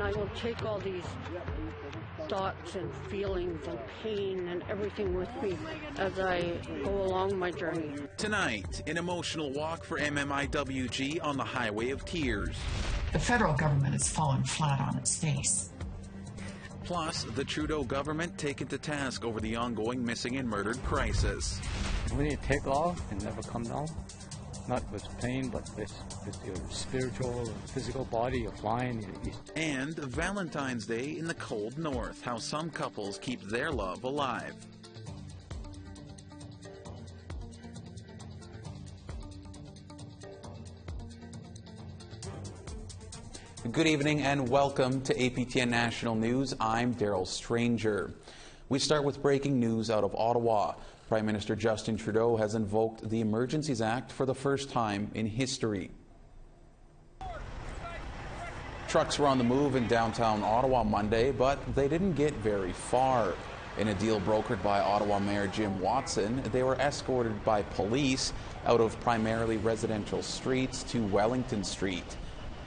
I will take all these thoughts and feelings and pain and everything with me as I go along my journey. Tonight, an emotional walk for MMIWG on the Hwy of Tears. The federal government has fallen flat on its face. Plus, the Trudeau government taken to task over the ongoing missing and murdered crisis. When you take off and never come down, not with pain, but with your spiritual and physical body, you're flying. And Valentine's Day in the cold north, how some couples keep their love alive. Good evening and welcome to APTN National News. I'm Daryl Stranger. We start with breaking news out of Ottawa. Prime Minister Justin Trudeau has invoked the Emergencies Act for the first time in history. Trucks were on the move in downtown Ottawa Monday, but they didn't get very far. In a deal brokered by Ottawa Mayor Jim Watson, they were escorted by police out of primarily residential streets to Wellington Street.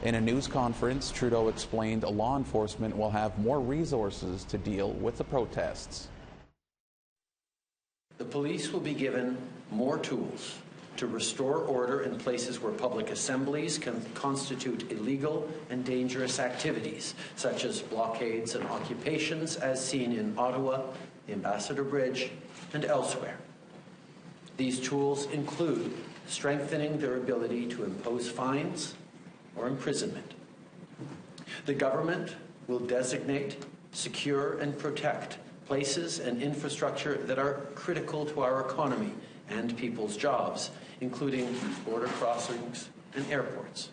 In a news conference, Trudeau explained law enforcement will have more resources to deal with the protests. The police will be given more tools to restore order in places where public assemblies can constitute illegal and dangerous activities, such as blockades and occupations, as seen in Ottawa, the Ambassador Bridge, and elsewhere. These tools include strengthening their ability to impose fines or imprisonment. The government will designate, secure, and protect places and infrastructure that are critical to our economy and people's jobs, including border crossings and airports.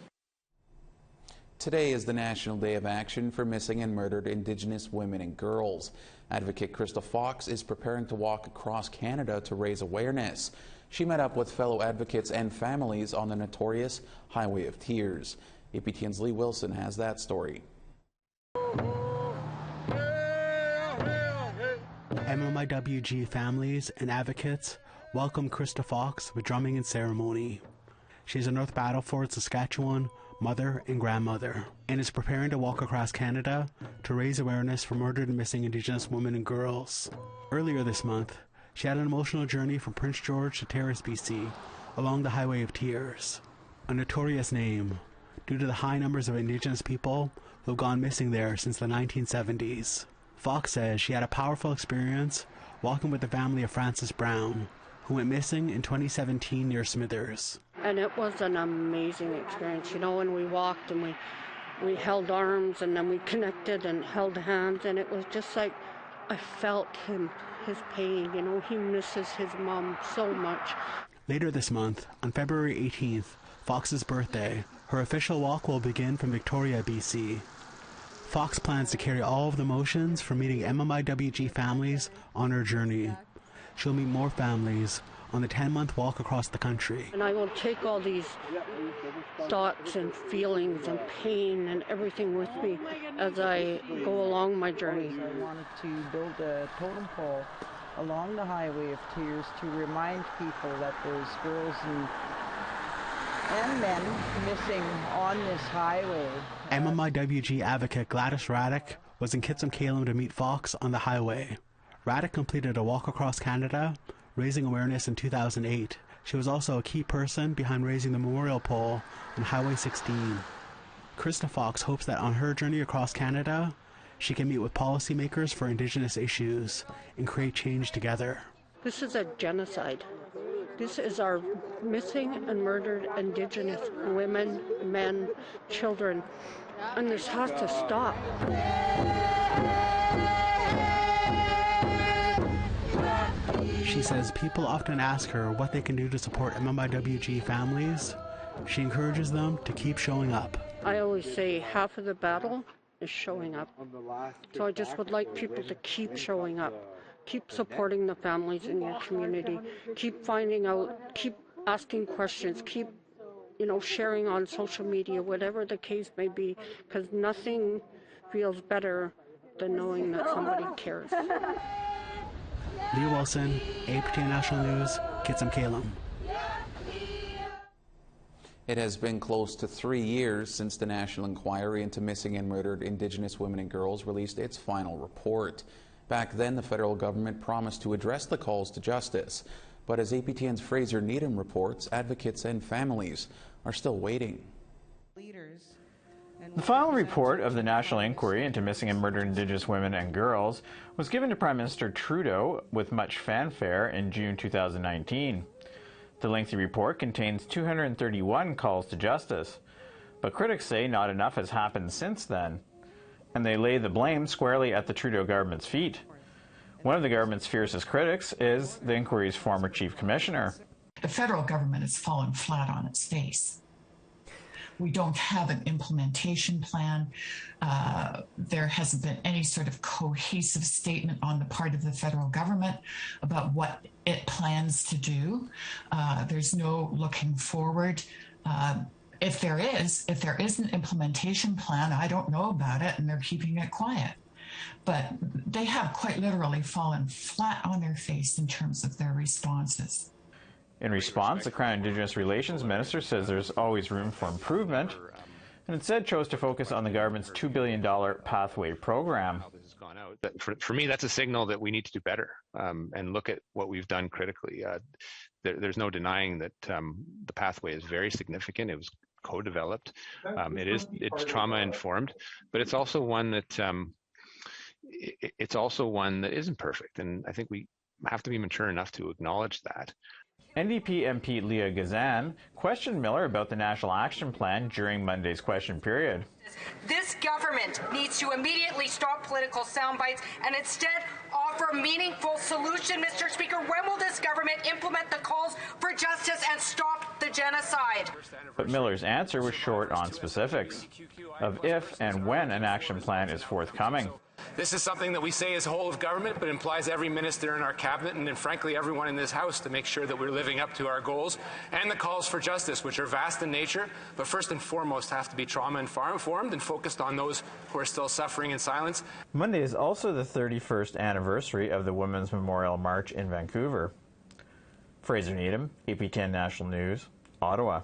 Today is the National Day of Action for Missing and Murdered Indigenous Women and Girls. Advocate Krista Fox is preparing to walk across Canada to raise awareness. She met up with fellow advocates and families on the notorious Hwy of Tears. APTN's Lee Wilson has that story. MMIWG families and advocates welcome Krista Fox with drumming and ceremony. She is a North Battleford, Saskatchewan mother and grandmother, and is preparing to walk across Canada to raise awareness for murdered and missing Indigenous women and girls. Earlier this month, she had an emotional journey from Prince George to Terrace, BC, along the Hwy of Tears, a notorious name due to the high numbers of Indigenous people who have gone missing there since the 1970s. Fox says she had a powerful experience walking with the family of Francis Brown, who went missing in 2017 near Smithers. And it was an amazing experience, you know, and we walked and we held arms and then we connected and held hands, and it was just like I felt his pain, you know, he misses his mom so much. Later this month, on February 18th, Fox's birthday, her official walk will begin from Victoria, BC. Fox plans to carry all of the emotions from meeting MMIWG families on her journey. She'll meet more families on the 10-month walk across the country. And I will take all these thoughts and feelings and pain and everything with me as I go along my journey. I wanted to build a totem pole along the Hwy of Tears to remind people that there's girls and men missing on this highway. MMIWG advocate Gladys Raddick was in Kitsim-Kalem to meet Fox on the highway. Raddick completed a walk across Canada, raising awareness in 2008. She was also a key person behind raising the memorial pole on Highway 16. Krista Fox hopes that on her journey across Canada, she can meet with policymakers for Indigenous issues and create change together. This is a genocide. This is our missing and murdered Indigenous women, men, children, and this has to stop. She says people often ask her what they can do to support MMIWG families. She encourages them to keep showing up. I always say half of the battle is showing up. So I just would like people to keep showing up. Keep supporting the families in your community. Keep finding out, keep asking questions, keep, you know, sharing on social media, whatever the case may be, because nothing feels better than knowing that somebody cares. Lee Wilson, APTN National News, Kitsim-Kalem. It has been close to 3 years since the National Inquiry into Missing and Murdered Indigenous Women and Girls released its final report. Back then, the federal government promised to address the calls to justice. But as APTN's Fraser Needham reports, advocates and families are still waiting. The final report of the National Inquiry into Missing and Murdered Indigenous Women and Girls was given to Prime Minister Trudeau with much fanfare in June 2019. The lengthy report contains 231 calls to justice, but critics say not enough has happened since then, and they lay the blame squarely at the Trudeau government's feet. One of the government's fiercest critics is the inquiry's former chief commissioner. The federal government has fallen flat on its face. We don't have an implementation plan. There hasn't been any sort of cohesive statement on the part of the federal government about what it plans to do. There's no looking forward. If there is an implementation plan, I don't know about it, and they're keeping it quiet. But they have quite literally fallen flat on their face in terms of their responses. In response, the Crown Indigenous Relations Minister says there's always room for improvement, and instead chose to focus on the government's $2 billion Pathway program. For me, that's a signal that we need to do better and look at what we've done critically. There's no denying that the pathway is very significant. It was co-developed. It's trauma-informed, but it's also one that isn't perfect, and I think we have to be mature enough to acknowledge that. NDP MP Leah Gazan questioned Miller about the National Action Plan during Monday's question period. This government needs to immediately stop political sound bites and instead offer meaningful solution, Mr. Speaker. When will this government implement the calls for justice and stop the genocide? But Miller's answer was short on specifics of if and when an action plan is forthcoming. This is something that we say is whole of government, but implies every minister in our cabinet and frankly everyone in this House to make sure that we're living up to our goals and the calls for justice, which are vast in nature, but first and foremost have to be trauma-informed and focused on those who are still suffering in silence. Monday is also the 31st anniversary of the Women's Memorial March in Vancouver. Fraser Needham, APTN National News, Ottawa.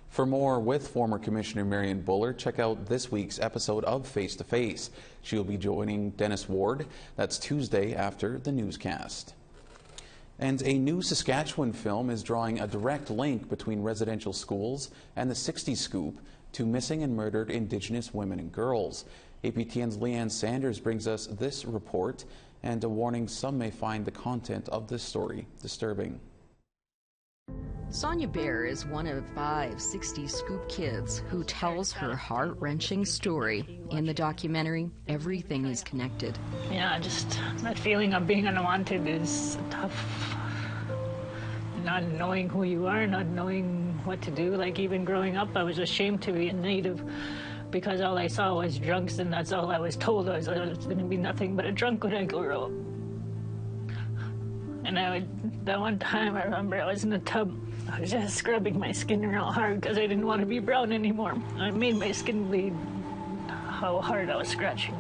For more with former Commissioner Marion Buller, check out this week's episode of Face to Face. She'll be joining Dennis Ward. That's Tuesday after the newscast. And a new Saskatchewan film is drawing a direct link between residential schools and the 60s scoop to missing and murdered Indigenous women and girls. APTN's Leanne Sanders brings us this report and a warning some may find the content of this story disturbing. Sonia Bear is one of 5 60 Scoop kids who tells her heart-wrenching story. In the documentary, everything is connected. Yeah, just that feeling of being unwanted is tough. Not knowing who you are, not knowing what to do. Like even growing up, I was ashamed to be a Native because all I saw was drunks, and that's all I was told. I was going to be nothing but a drunk when I grow up. And that one time I remember I was in a tub. I was just scrubbing my skin real hard because I didn't want to be brown anymore. I made my skin bleed how hard I was scratching.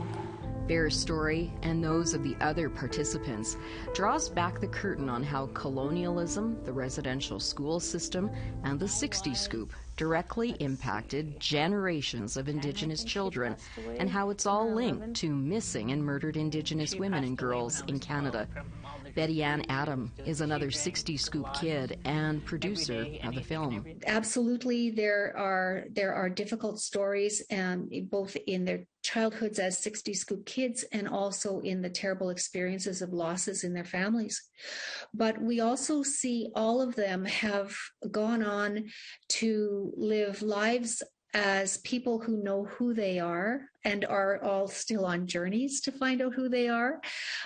Bear's story, and those of the other participants, draws back the curtain on how colonialism, the residential school system, and the 60s scoop directly impacted generations of Indigenous children, and how it's all linked to missing and murdered Indigenous women and girls in Canada. Betty Ann Adam is another 60 Scoop kid and producer of the film. Absolutely, there are difficult stories, both in their childhoods as 60 Scoop kids and also in the terrible experiences of losses in their families. But we also see all of them have gone on to live lives as people who know who they are and are all still on journeys to find out who they are,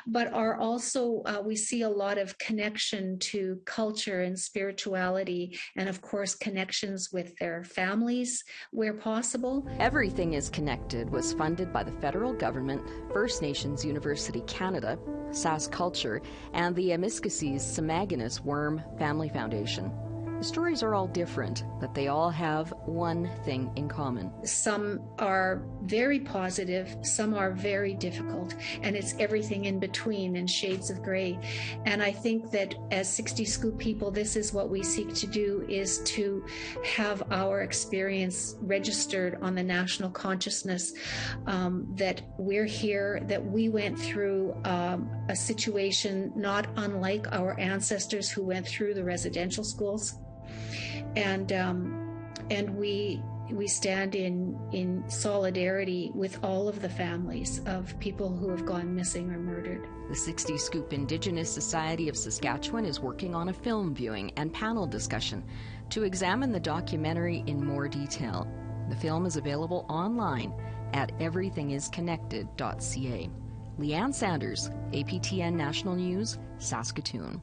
but are also, we see a lot of connection to culture and spirituality, and of course connections with their families where possible. Everything is Connected was funded by the federal government, First Nations University Canada, SAS Culture, and the Amiskasey's Samaginus Worm Family Foundation. The stories are all different, but they all have one thing in common. Some are very positive, some are very difficult, and it's everything in between in shades of gray. And I think that as 60 Scoop people, this is what we seek to do, is to have our experience registered on the national consciousness, that we're here, that we went through a situation not unlike our ancestors who went through the residential schools. And we stand in solidarity with all of the families of people who have gone missing or murdered. The 60 Scoop Indigenous Society of Saskatchewan is working on a film viewing and panel discussion to examine the documentary in more detail. The film is available online at everythingisconnected.ca. Leanne Sanders, APTN National News, Saskatoon.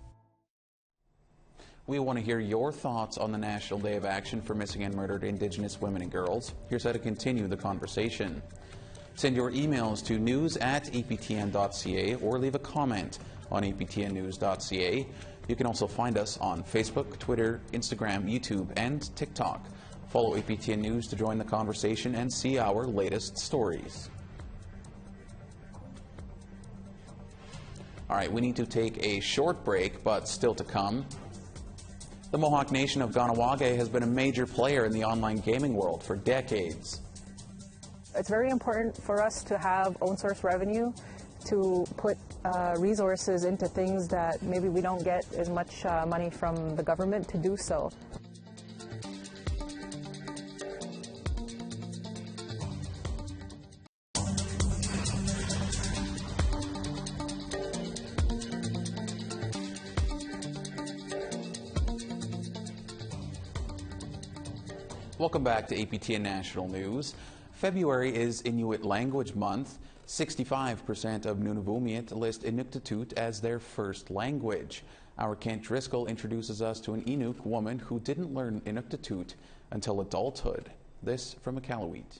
We want to hear your thoughts on the National Day of Action for Missing and Murdered Indigenous Women and Girls. Here's how to continue the conversation. Send your emails to news@aptn.ca or leave a comment on aptnnews.ca. You can also find us on Facebook, Twitter, Instagram, YouTube, and TikTok. Follow APTN News to join the conversation and see our latest stories. All right, we need to take a short break, but still to come. The Mohawk Nation of Kahnawake has been a major player in the online gaming world for decades. It's very important for us to have own source revenue, to put resources into things that maybe we don't get as much money from the government to do so. Welcome back to APTN National News. February is Inuit Language Month. 65% of Nunavummiut list Inuktitut as their first language. Our Kent Driscoll introduces us to an Inuk woman who didn't learn Inuktitut until adulthood. This from Iqaluit.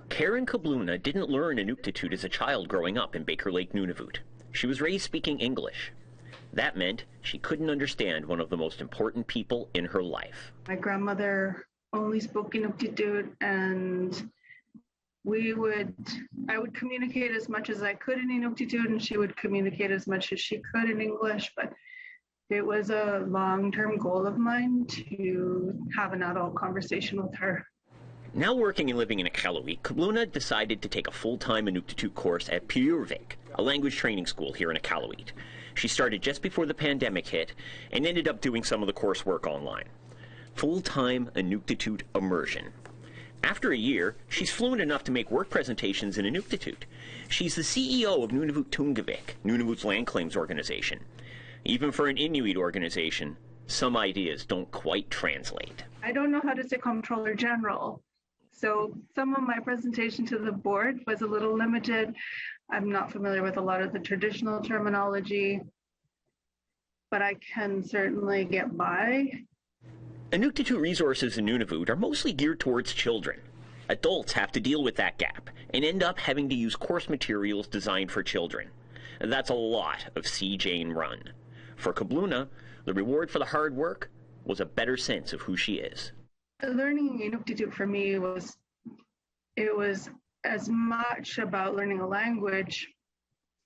Karen Kabluna didn't learn Inuktitut as a child growing up in Baker Lake, Nunavut. She was raised speaking English. That meant she couldn't understand one of the most important people in her life. My grandmother only spoke Inuktitut, and I would communicate as much as I could in Inuktitut, and she would communicate as much as she could in English, but it was a long-term goal of mine to have an adult conversation with her. Now working and living in Iqaluit, Kabluna decided to take a full-time Inuktitut course at Purvik, a language training school here in Iqaluit. She started just before the pandemic hit and ended up doing some of the coursework online. Full-time Inuktitut immersion. After a year, she's fluent enough to make work presentations in Inuktitut. She's the CEO of Nunavut Tungavik, Nunavut's land claims organization. Even for an Inuit organization, some ideas don't quite translate. I don't know how to say Comptroller General, so some of my presentation to the board was a little limited. I'm not familiar with a lot of the traditional terminology, but I can certainly get by. Inuktitut resources in Nunavut are mostly geared towards children. Adults have to deal with that gap and end up having to use course materials designed for children. That's a lot of see Jane run. For Kabluna, the reward for the hard work was a better sense of who she is. Learning Inuktitut for me was as much about learning a language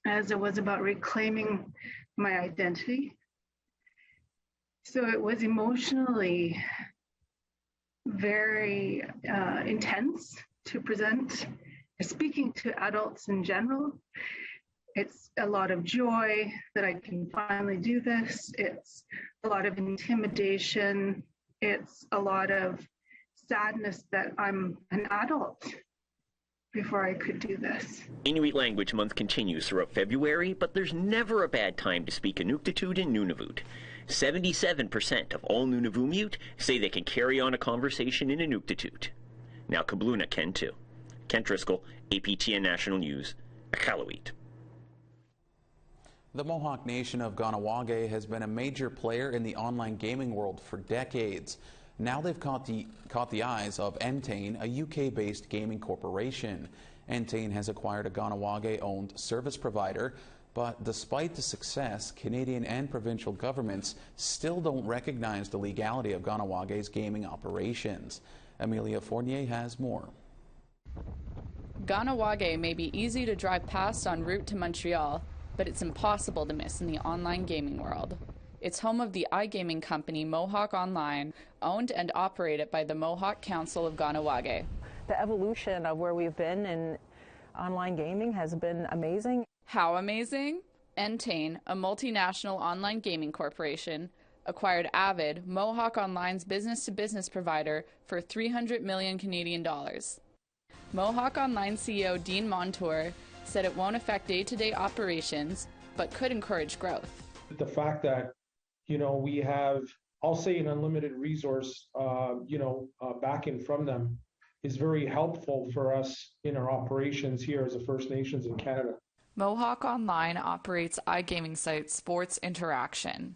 as it was about reclaiming my identity. So it was emotionally very intense to present. Speaking to adults in general, it's a lot of joy that I can finally do this. It's a lot of intimidation. It's a lot of sadness that I'm an adult before I could do this. Inuit Language Month continues throughout February, but there's never a bad time to speak Inuktitut in Nunavut. 77% of all Nunavummiut say they can carry on a conversation in Inuktitut. Now Kabluna can too. Kent Driscoll, APTN National News, Iqaluit. The Mohawk Nation of Kahnawake has been a major player in the online gaming world for decades. Now they've caught the eyes of Entain, a UK-based gaming corporation. Entain has acquired a Kahnawake-owned service provider But despite the success, Canadian and provincial governments still don't recognize the legality of Kahnawak's gaming operations. Amelia Fournier has more. Kahnawake may be easy to drive past en route to Montreal, but it's impossible to miss in the online gaming world. It's home of the iGaming company Mohawk Online, owned and operated by the Mohawk Council of Kahnawake. The evolution of where we've been in online gaming has been amazing. How amazing? Entain, a multinational online gaming corporation, acquired Avid, Mohawk Online's business-to-business provider, for 300 million Canadian dollars. Mohawk Online CEO Dean Montour said it won't affect day-to-day operations, but could encourage growth. The fact that, we have, I'll say, an unlimited resource, backing from them is very helpful for us in our operations here as a First Nations in Canada. Mohawk Online operates iGaming site Sports Interaction.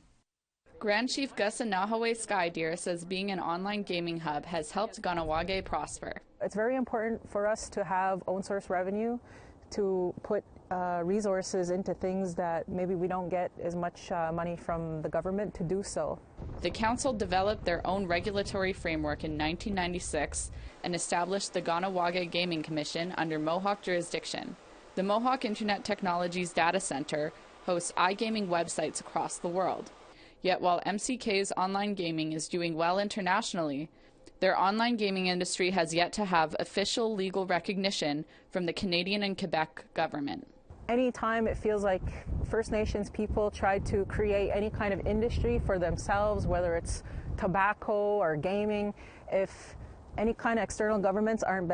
Grand Chief Kahnawake Skydeer says being an online gaming hub has helped Kahnawake prosper. It's very important for us to have own source revenue, to put resources into things that maybe we don't get as much money from the government to do so. The council developed their own regulatory framework in 1996 and established the Kahnawake Gaming Commission under Mohawk jurisdiction. The Mohawk Internet Technologies Data Center hosts iGaming websites across the world. Yet while MCK's online gaming is doing well internationally, their online gaming industry has yet to have official legal recognition from the Canadian and Quebec government. Anytime it feels like First Nations people try to create any kind of industry for themselves, whether it's tobacco or gaming, if any kind of external governments aren't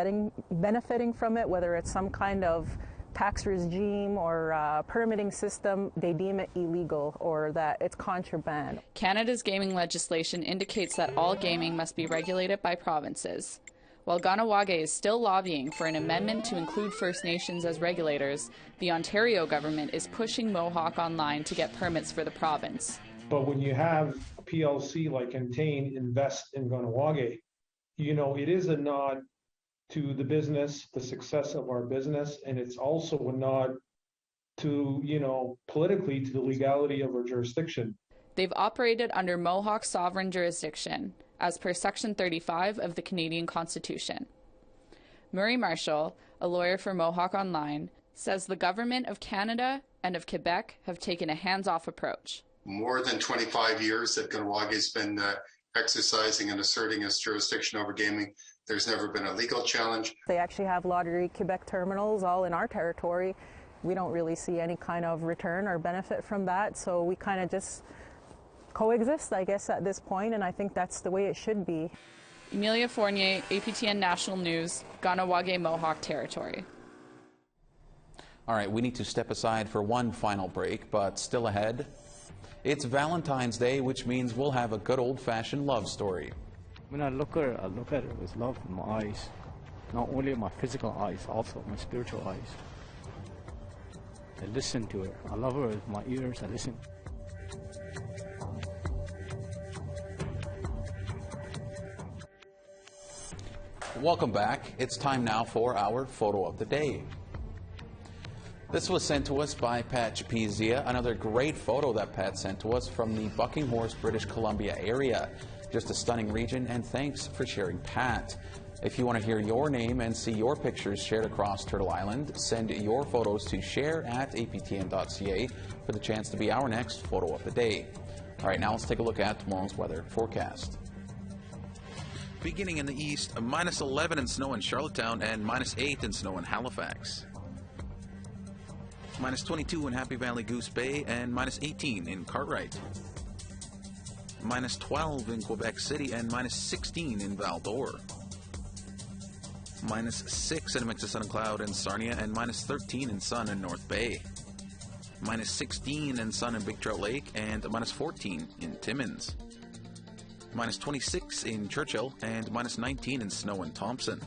benefiting from it, whether it's some kind of tax regime or permitting system, they deem it illegal or that it's contraband. Canada's gaming legislation indicates that all gaming must be regulated by provinces. While Kahnawake is still lobbying for an amendment to include First Nations as regulators, the Ontario government is pushing Mohawk Online to get permits for the province. But when you have a PLC like Entain invest in Kahnawake, it is a nod to the business, the success of our business, and it's also a nod to, politically, to the legality of our jurisdiction. They've operated under Mohawk sovereign jurisdiction, as per Section 35 of the Canadian Constitution. Murray Marshall, a lawyer for Mohawk Online, says the government of Canada and of Quebec have taken a hands-off approach. More than 25 years that Kahnawake been exercising and asserting its jurisdiction over gaming. There's never been a legal challenge. They actually have Lottery Quebec terminals all in our territory. We don't really see any kind of return or benefit from that, so we kind of just coexist, I guess, at this point, and I think that's the way it should be. Amelia Fournier, APTN National News, Kahnawake Mohawk Territory. All right, we need to step aside for one final break, but still ahead, it's Valentine's Day, which means we'll have a good old-fashioned love story. When I look at it with love in my eyes, not only my physical eyes, also my spiritual eyes. I listen to her. I love her with my ears. I listen. Welcome back. It's time now for our photo of the day. This was sent to us by Pat Chapizia, another great photo that Pat sent to us from the Buckinghorse, British Columbia area. Just a stunning region, and thanks for sharing, Pat. If you want to hear your name and see your pictures shared across Turtle Island, send your photos to share@aptn.ca for the chance to be our next photo of the day. All right, now let's take a look at tomorrow's weather forecast. Beginning in the east, -11 in snow in Charlottetown and -8 in snow in Halifax. -22 in Happy Valley Goose Bay and -18 in Cartwright. -12 in Quebec City and -16 in Val-d'Or. -6 in a mix of sun and cloud in Sarnia and -13 in sun in North Bay. -16 in sun in Big Trout Lake and -14 in Timmins. -26 in Churchill and -19 in snow in Thompson.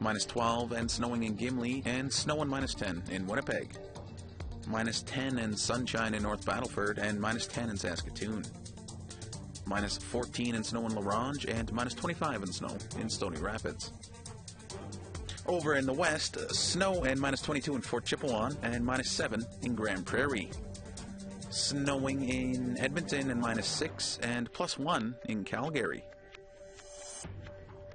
-12 and snowing in Gimli and snow and -10 in Winnipeg. -10 and sunshine in North Battleford and -10 in Saskatoon. -14 in snow in La Ronge and -25 in snow in Stony Rapids. Over in the west, snow and -22 in Fort Chipewyan and -7 in Grand Prairie. Snowing in Edmonton and -6 and +1 in Calgary.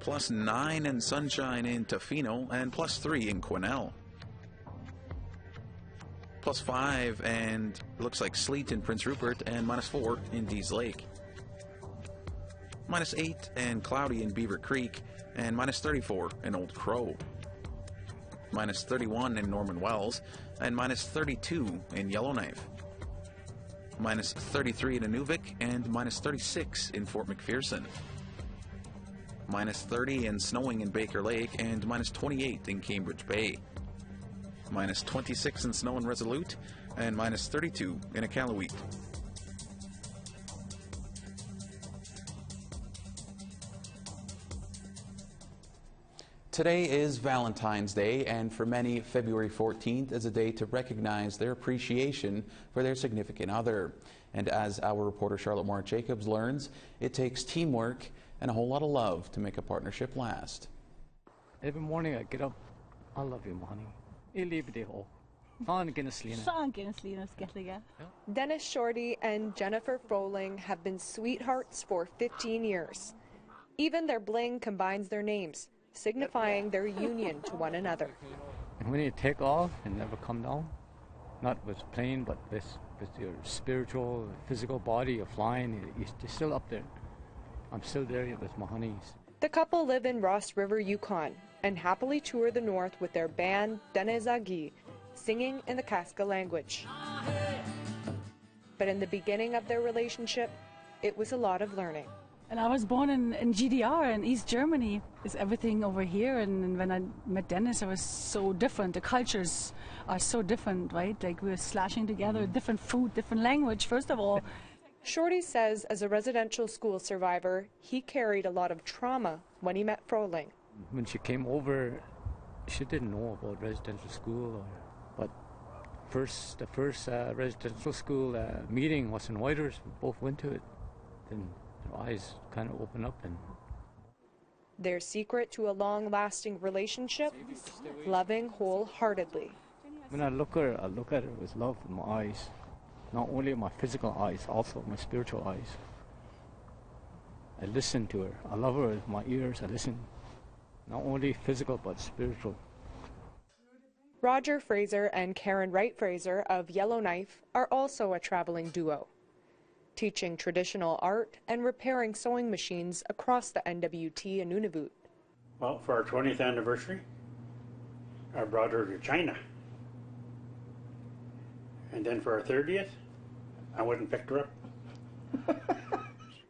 +9 and sunshine in Tofino and +3 in Quesnel. +5 and looks like sleet in Prince Rupert and -4 in Dease Lake. -8 and cloudy in Beaver Creek and -34 in Old Crow. -31 in Norman Wells and -32 in Yellowknife. -33 in Inuvik and -36 in Fort McPherson. -30 and snowing in Baker Lake and -28 in Cambridge Bay. -26 in snow in Resolute and -32 in Iqaluit. Today is Valentine's Day, and for many, February 14th is a day to recognize their appreciation for their significant other. And as our reporter Charlotte Moore-Jacobs learns, it takes teamwork and a whole lot of love to make a partnership last. Every morning I get up, I love you, honey. Dennis Shorty and Jennifer Froling have been sweethearts for 15 years. Even their bling combines their names, signifying their union to one another. And when you take off and never come down, not with plane, but with your spiritual, physical body, you're flying, you're still up there. I'm still there with my honeys. The couple live in Ross River, Yukon, and happily tour the north with their band, Denezagi, singing in the Kaska language. But in the beginning of their relationship, it was a lot of learning. And I was born in GDR in East Germany. It's everything over here. And when I met Dennis, I was so different. The cultures are so different, right? Like we were slashing together, different food, different language, first of all. Shorty says as a residential school survivor, he carried a lot of trauma when he met Froling. When she came over, she didn't know about residential school. But the first residential school meeting was in Whitehorse. We both went to it. Then their eyes kind of opened up. And their secret to a long-lasting relationship, loving wholeheartedly. When I look at her with love in my eyes. Not only my physical eyes, also my spiritual eyes. I listen to her. I love her with my ears. I listen. Not only physical, but spiritual. Roger Fraser and Karen Wright Fraser of Yellowknife are also a traveling duo, teaching traditional art and repairing sewing machines across the NWT in Nunavut. Well, for our 20th anniversary, I brought her to China. And then for our 30th, I went and picked her up.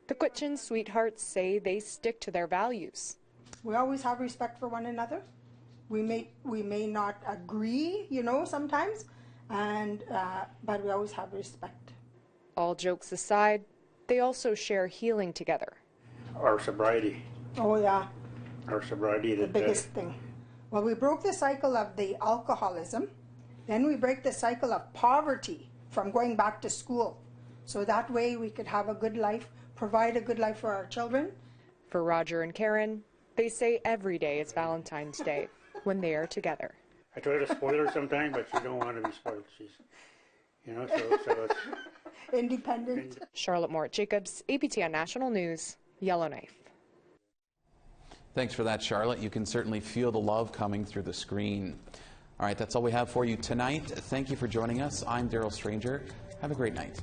The Quitchin sweethearts say they stick to their values. We always have respect for one another. We may not agree, sometimes, but we always have respect. All jokes aside, they also share healing together. Our sobriety. Oh yeah. Our sobriety. The biggest thing. Well, we broke the cycle of the alcoholism. Then we break the cycle of poverty from going back to school. So that way we could have a good life, provide a good life for our children. For Roger and Karen, they say every day is Valentine's Day when they are together. I try to spoil her sometimes, but she don't want to be spoiled. She's, so it's... Independent. Charlotte Moore-Jacobs, APTN National News, Yellowknife. Thanks for that, Charlotte. You can certainly feel the love coming through the screen. All right, that's all we have for you tonight. Thank you for joining us. I'm Daryl Stranger. Have a great night.